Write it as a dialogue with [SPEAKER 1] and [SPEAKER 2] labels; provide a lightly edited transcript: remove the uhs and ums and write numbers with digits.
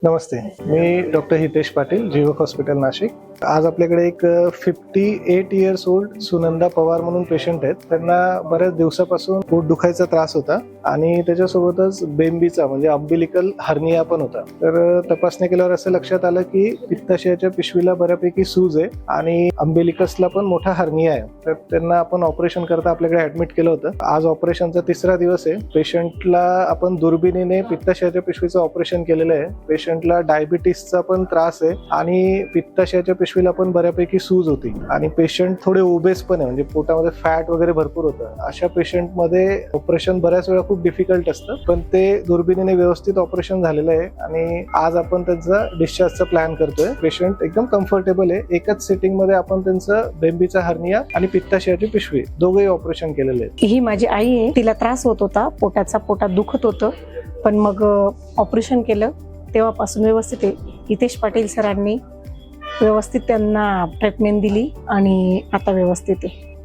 [SPEAKER 1] नमस्ते, मी doctor Hitesh Patil, जीवक hospital Nashik. आज आपल्याकडे एक 58 इयर्स ओल्ड सुनंदा पवार म्हणून पेशंट आहेत. त्यांना बऱ्याच दिवसापासून पोट दुखायचा त्रास होता आणि त्याच्यासोबतच बेंबीचा म्हणजे अम्बिलिकल हर्निया पण होता. तर तपासणी केल्यावर असं लक्षात आलं की पित्ताशयाच्या पिशवीला बऱ्यापैकी सूज आहे आणि अम्बिलिकसला पण मोठा हर्निया आहे. तर त्यांना आपण ऑपरेशन करता आपल्याकडे ऍडमिट केलं होतं. आज ऑपरेशनचा 3रा दिवस आहे. पेशंटला आपण दुर्बिणीने पित्ताशयाच्या पिशवीचं ऑपरेशन केलेलं आहे. पेशंटला डायबिटीसचा पण त्रास आहे आणि पित्ताशयाच्या पिशवीला पण बऱ्यापैकी सूज होती आणि पेशंट थोडे ओबेस पण आहे, म्हणजे पोटामध्ये फॅट वगैरे भरपूर होतं. अशा पेशंटमध्ये ऑपरेशन बऱ्याच वेळा खूप डिफिकल्ट असतं, पण ते दुर्बिणीने व्यवस्थित ऑपरेशन झालेलं आहे आणि आज आपण त्यांचा डिस्चार्जचा प्लॅन करतोय. पेशंट एकदम कम्फर्टेबल आहे. एकाच सिटिंग मध्ये आपण त्यांचं बेंबीचा हर्निया आणि पित्ताशयाची पिशवी दोघंही ऑपरेशन केलेले आहे.
[SPEAKER 2] ही माझी आई आहे. तिला त्रास होत होता, पोटात दुखत होतं, पण मग ऑपरेशन केलं तेव्हापासून व्यवस्थित आहे. हितेश पाटील सरांनी व्यवस्थित त्यांना ट्रीटमेंट दिली आणि आता व्यवस्थित आहे.